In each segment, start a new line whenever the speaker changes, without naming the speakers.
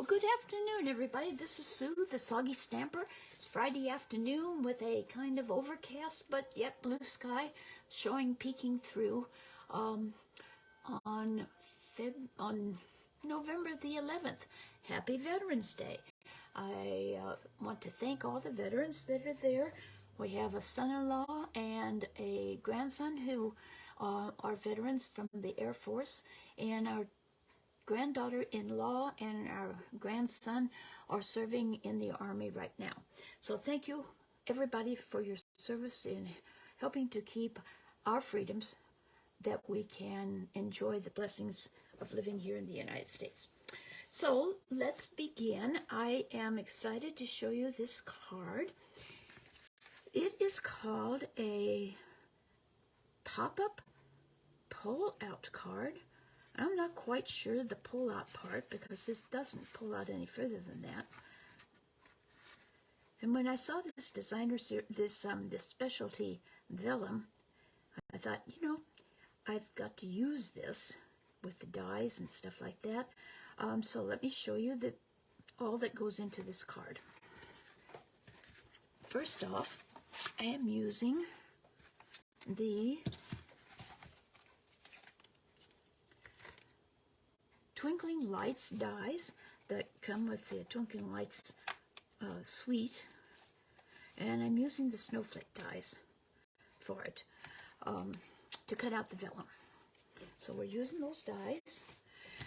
Well, good afternoon, everybody. This is Sue, the Soggy Stamper. It's Friday afternoon with a kind of overcast but yet blue sky showing peeking through on November the 11th. Happy Veterans Day. I want to thank all the veterans that are there. We have a son-in-law and a grandson who are veterans from the Air Force, and our granddaughter-in-law and our grandson are serving in the Army right now. So thank you, everybody, for your service in helping to keep our freedoms, that we can enjoy the blessings of living here in the United States. So let's begin. I am excited to show you this card. It is called a pop-up pull-out card. I'm not quite sure the pull-out part, because this doesn't pull out any further than that. And when I saw this this specialty vellum, I thought, you know, I've got to use this with the dies and stuff like that. So let me show you all that goes into this card. First off, I am using the Twinkling Lights Dies that come with the Twinkling Lights suite, and I'm using the Snowflake dies for it to cut out the vellum. So we're using those dies.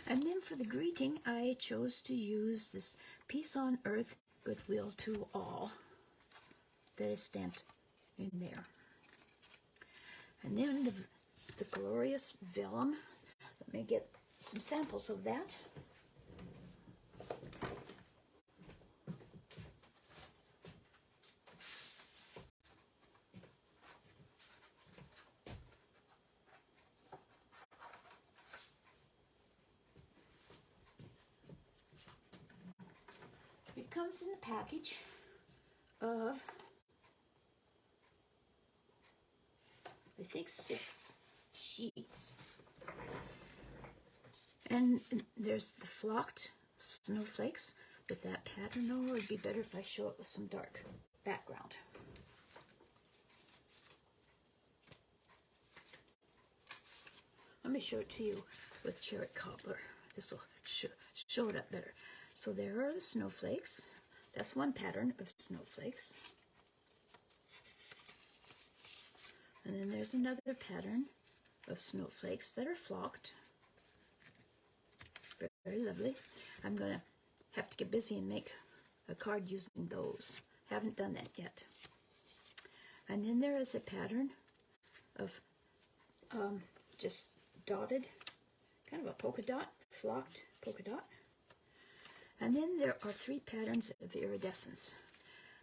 And then for the greeting, I chose to use this Peace on Earth, Goodwill to All that is stamped in there. And then the glorious vellum. Let me get some samples of that. It comes in a package of, I think, 6 sheets. And there's the flocked snowflakes with that pattern. Oh, it'd be better if I show it with some dark background. Let me show it to you with cherry cobbler. This will show it up better. So there are the snowflakes. That's one pattern of snowflakes. And then there's another pattern of snowflakes that are flocked. Very lovely. I'm going to have to get busy and make a card using those. Haven't done that yet. And then there is a pattern of just dotted, kind of a polka dot, flocked polka dot. And then there are 3 patterns of iridescence.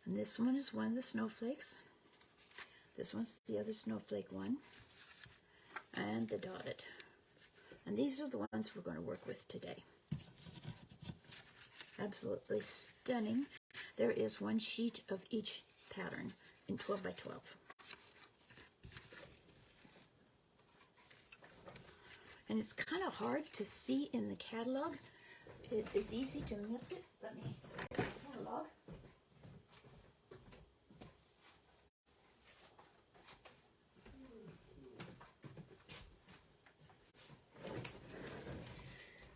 And this one is one of the snowflakes. This one's the other snowflake one. And the dotted. And these are the ones we're going to work with today. Absolutely stunning. There is 1 sheet of each pattern in 12 by 12. And it's kind of hard to see in the catalog. It is easy to miss it. Let me catalog.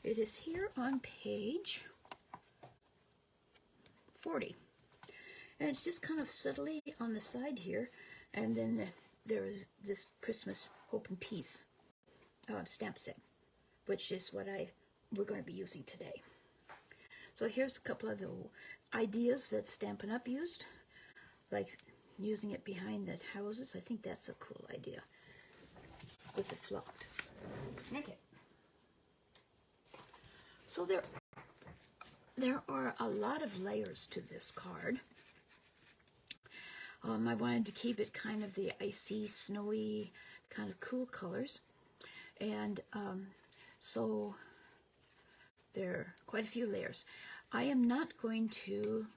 It is here on page 40. And it's just kind of subtly on the side here. And then there is this Christmas Hope and Peace stamp set, which is what we're going to be using today. So here's a couple of the ideas that Stampin' Up! Used, like using it behind the houses. I think that's a cool idea with the flocked. Okay. So there are a lot of layers to this card. I wanted to keep it kind of the icy, snowy, kind of cool colors. And so there are quite a few layers. I am not going to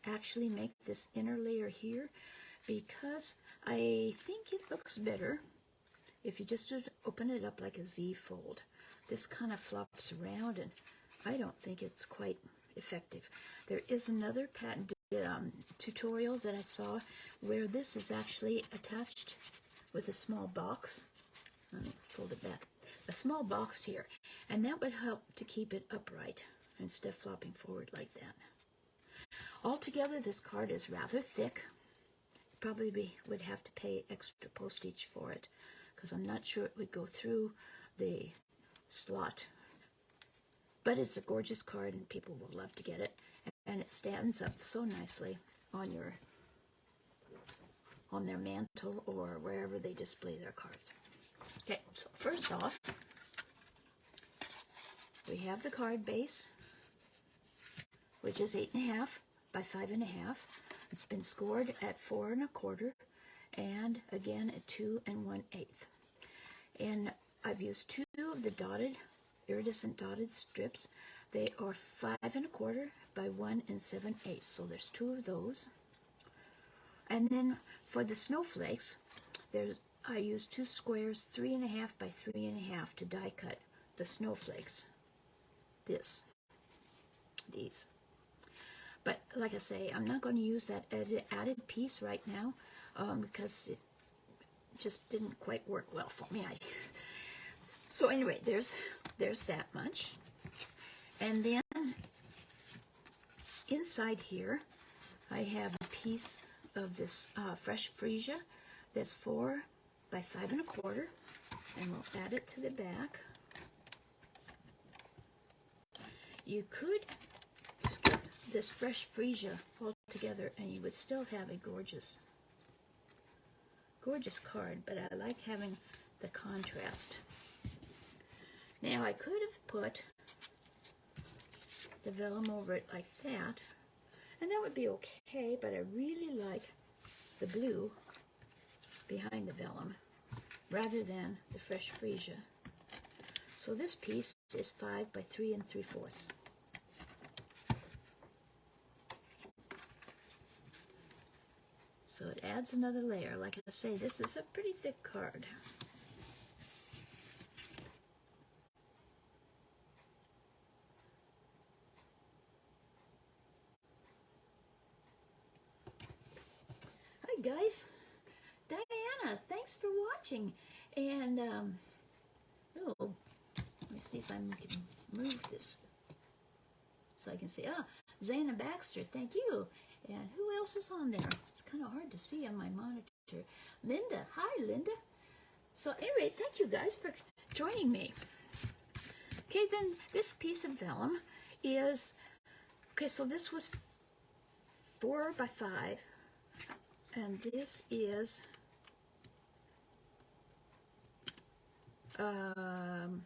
actually make this inner layer here, because I think it looks better if you just open it up like a Z fold. This kind of flops around, and I don't think it's quite effective. There is another patent tutorial that I saw where this is actually attached with a small box. Let me fold it back. A small box here, and that would help to keep it upright instead of flopping forward like that. Altogether, this card is rather thick. Probably would have to pay extra postage for it because I'm not sure it would go through the slot. But it's a gorgeous card and people will love to get it. And it stands up so nicely on their mantle or wherever they display their cards. Okay, so first off, we have the card base, which is 8.5 by 5.5. It's been scored at 4 1/4, and again at 2 1/8. And I've used 2 of the iridescent dotted strips. They are 5 1/4 by 1 7/8. So there's 2 of those. And then for the snowflakes, I used 2 squares, 3.5 by 3.5 to die cut the snowflakes. These. But like I say, I'm not going to use that added piece right now because it just didn't quite work well for me. So anyway, there's that much. And then inside here, I have a piece of this fresh freesia that's 4 by 5 1/4, and we'll add it to the back. You could skip this fresh freesia altogether and you would still have a gorgeous card, but I like having the contrast. Now I could have put the vellum over it like that, and that would be okay, but I really like the blue behind the vellum rather than the fresh freesia. So this piece is 5 by 3 3/4. So it adds another layer. Like I say, this is a pretty thick card. Hi guys, Diana, thanks for watching. And let me see if I can move this so I can see. Zana Baxter, thank you. And who else is on there? It's kind of hard to see on my monitor. Linda, hi Linda. So anyway, thank you guys for joining me. Okay, then this piece of vellum is, okay, so this was 4 by 5, and this is an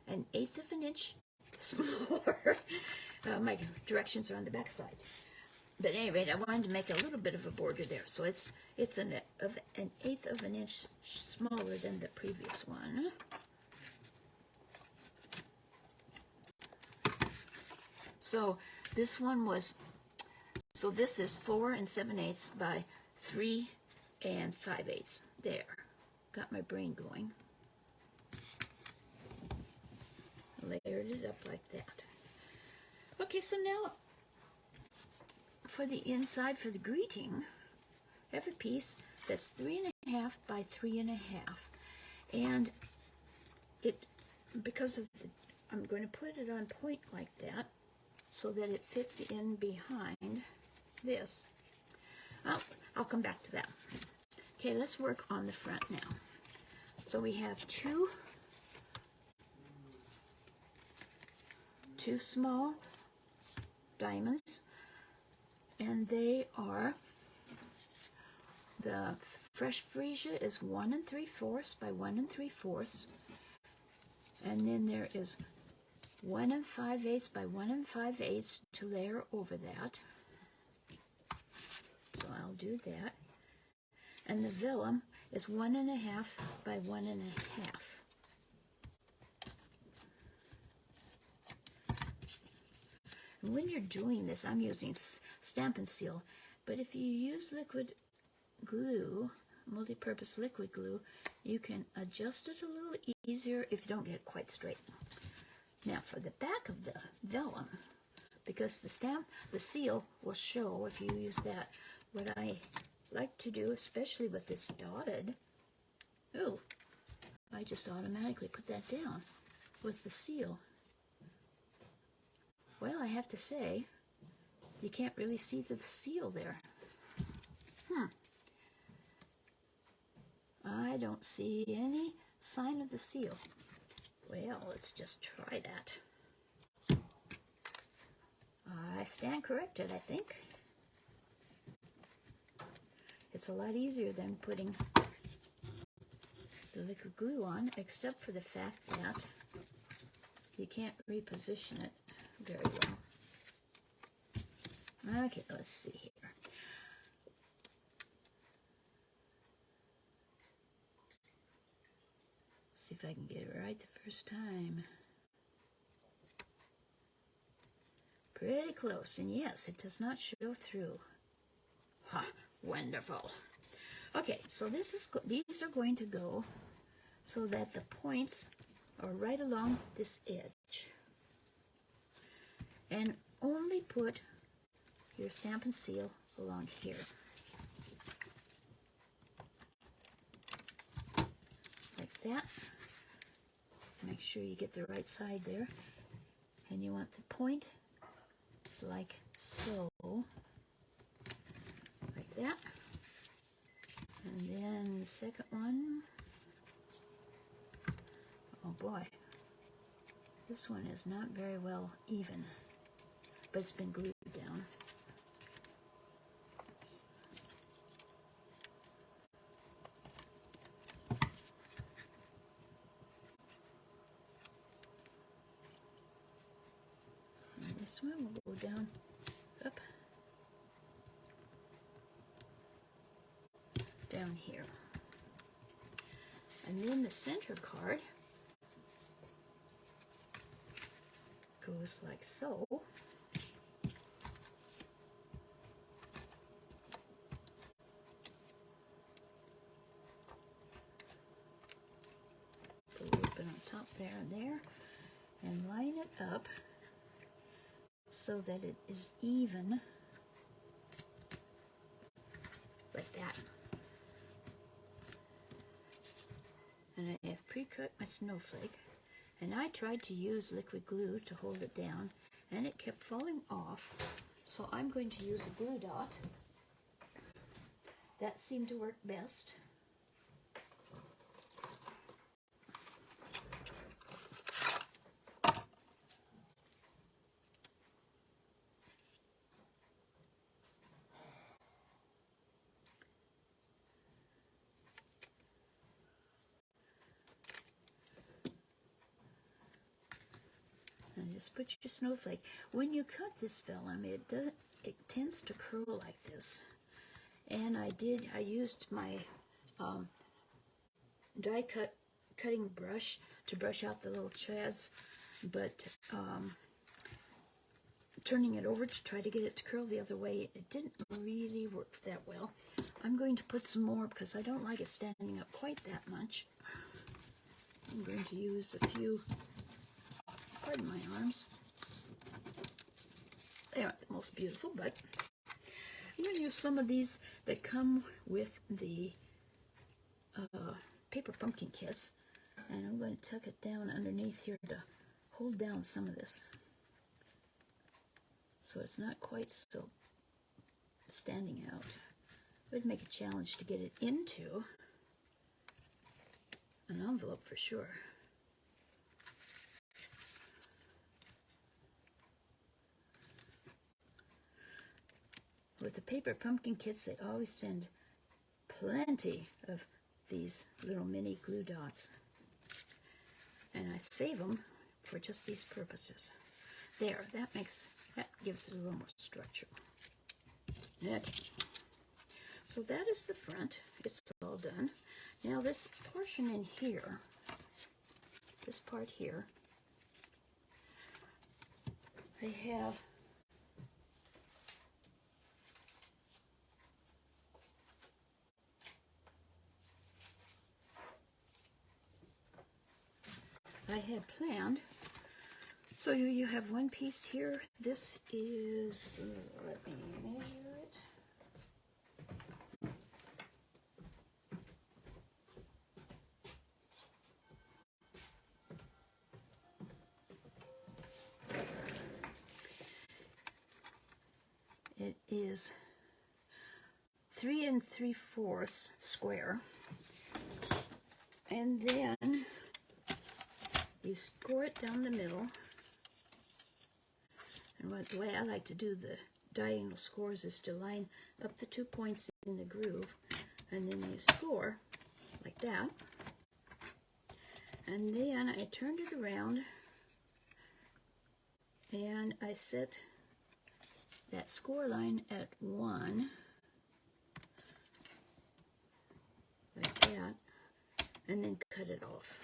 1/8 of an inch smaller. My directions are on the back side. But anyway, I wanted to make a little bit of a border there. So it's an 1/8 of an inch smaller than the previous one. So this one was, so this is 4 7/8 by 3 5/8. There. Got my brain going. Layered it up like that. Okay, so now for the inside, for the greeting, I have a piece that's 3.5 by 3.5. And it, because of the, I'm going to put it on point like that so that it fits in behind this. I'll come back to that. Okay, let's work on the front now. So we have two small diamonds, and they are, the fresh freesia is 1 3/4 by 1 3/4, and then there is 1 5/8 by 1 5/8 to layer over that. So I'll do that. And the vellum is 1.5 by 1.5. And when you're doing this, I'm using Stampin' Seal, but if you use liquid glue, multi-purpose liquid glue, you can adjust it a little easier if you don't get it quite straight. Now for the back of the vellum, because the seal will show if you use that. What I like to do, especially with this dotted, I just automatically put that down with the seal. Well, I have to say, you can't really see the seal there. I don't see any sign of the seal. Well, let's just try that. I stand corrected, I think. It's a lot easier than putting the liquid glue on, except for the fact that you can't reposition it very well. Okay, let's see here. See if I can get it right the first time. Pretty close, and yes, it does not show through. Ha, wonderful. Okay, so these are going to go so that the points are right along this edge. And only put your Stampin' Seal along here. Like that. Make sure you get the right side there. And you want the point, it's like so. Like that. And then the second one. Oh boy. This one is not very well even, but it's been glued down. And this one will go down, up, down here. And then the center card goes like so. Put a little bit on top there and there, and line it up so that it is even, like that. And I have pre-cut my snowflake, and I tried to use liquid glue to hold it down, and it kept falling off, so I'm going to use a glue dot. That seemed to work best. And just put your snowflake. When you cut this vellum, it tends to curl like this. And I used my die cutting brush to brush out the little chads, but turning it over to try to get it to curl the other way, it didn't really work that well. I'm going to put some more because I don't like it standing up quite that much. I'm going to use a few. Pardon my arms. They aren't the most beautiful, but I'm going to use some of these that come with the paper pumpkin kits, and I'm going to tuck it down underneath here to hold down some of this, so it's not quite so standing out. It would make a challenge to get it into an envelope for sure. With the paper pumpkin kits, they always send plenty of these little mini glue dots. And I save them for just these purposes. There, that gives it a little more structure. Okay. So that is the front. It's all done. Now this portion in here, this part here, I have planned So you have one piece here. This is, let me measure it. It is 3 3/4 square. And then you score it down the middle. And the way I like to do the diagonal scores is to line up the 2 points in the groove, and then you score like that. And then I turned it around and I set that score line at 1, like that, and then cut it off.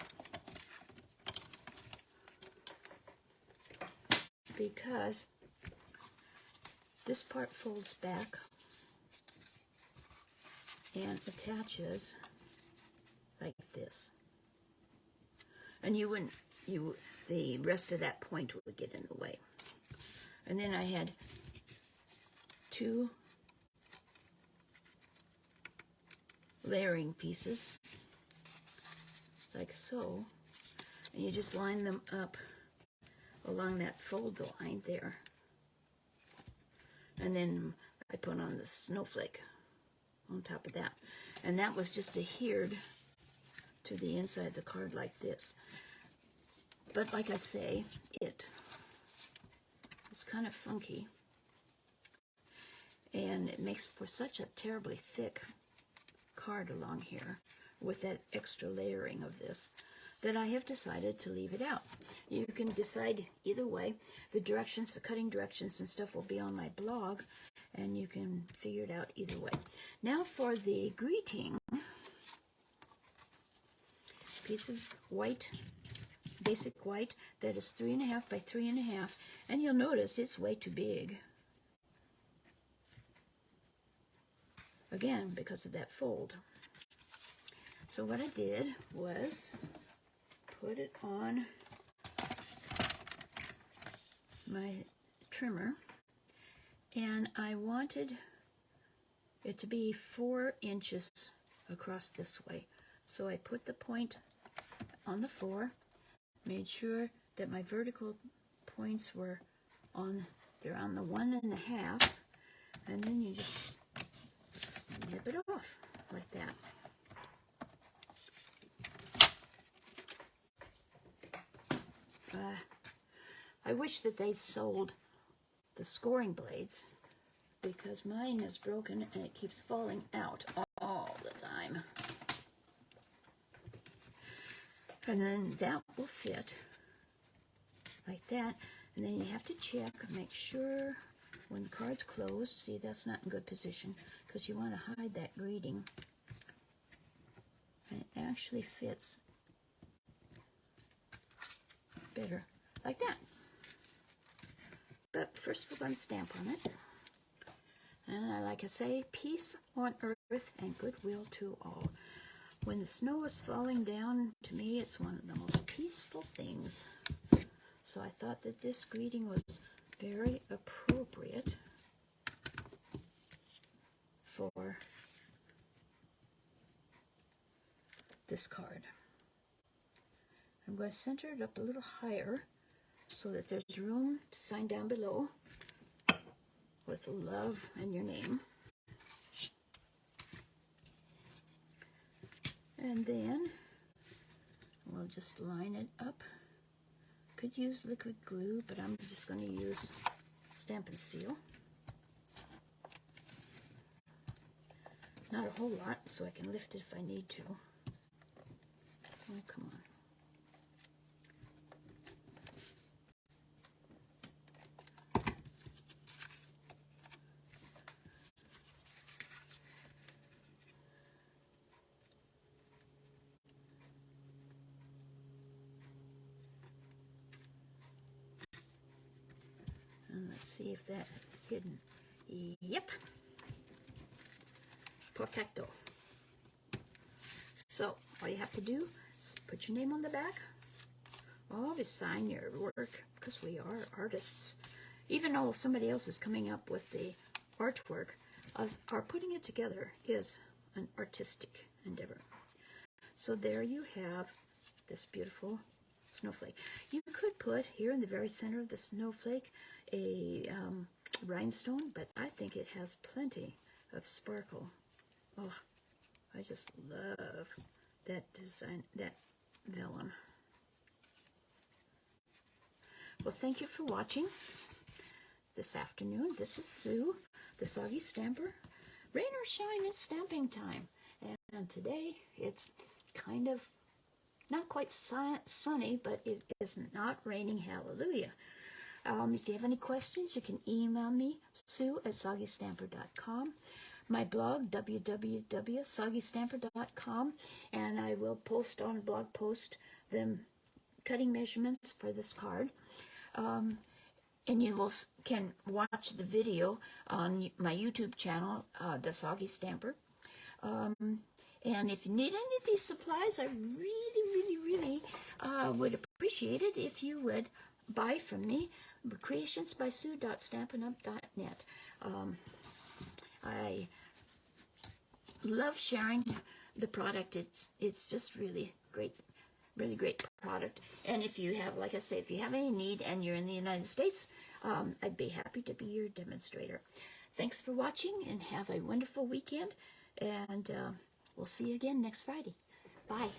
Because this part folds back and attaches like this. And the rest of that point would get in the way. And then I had 2 layering pieces, like so, and you just line them up along that fold line there. And then I put on the snowflake on top of that. And that was just adhered to the inside of the card like this. But like I say, it's kind of funky. And it makes for such a terribly thick card along here with that extra layering of this that I have decided to leave it out. You can decide either way. The directions, the cutting directions and stuff will be on my blog, and you can figure it out either way. Now for the greeting, piece of white, basic white, that is 3.5 by 3.5, and you'll notice it's way too big. Again, because of that fold. So what I did was put it on my trimmer, and I wanted it to be 4 inches across this way. So I put the point on the 4, made sure that my vertical points were on, they're on the 1.5, and then you just snip it off like that. I wish that they sold the scoring blades, because mine is broken and it keeps falling out all the time. And then that will fit like that. And then you have to check, make sure when the card's closed. See, that's not in good position because you want to hide that greeting. And it actually fits better like that. But first we're going to stamp on it. And like I say, peace on earth and goodwill to all. When the snow is falling down, to me it's one of the most peaceful things. So I thought that this greeting was very appropriate for this card. I'm going to center it up a little higher so that there's room to sign down below with love and your name. And then we'll just line it up. Could use liquid glue, but I'm just going to use Stamp and Seal. Not a whole lot, so I can lift it if I need to. Oh, come on. And let's see if that is hidden. Yep. Perfecto. So all you have to do is put your name on the back, always sign your work because we are artists. Even though somebody else is coming up with the artwork, us our putting it together is an artistic endeavor. So there you have this beautiful snowflake. You could put here in the very center of the snowflake a rhinestone, but I think it has plenty of sparkle. Oh, I just love that design, that vellum. Well, thank you for watching this afternoon. This is Sue, the Soggy Stamper. Rain or shine, it's stamping time. And today it's kind of not quite sunny, but it is not raining. Hallelujah. If you have any questions, you can email me, sue@soggystamper.com. My blog, www.soggystamper.com, and I will post on a blog post the cutting measurements for this card. And you can watch the video on my YouTube channel, The Soggy Stamper. And if you need any of these supplies, I really would appreciate it if you would buy from me, creationsbysue.stampinup.net. I love sharing the product. It's just really great product. And if you have, like I say, if you have any need and you're in the United States, I'd be happy to be your demonstrator. Thanks for watching and have a wonderful weekend. And we'll see you again next Friday. Bye.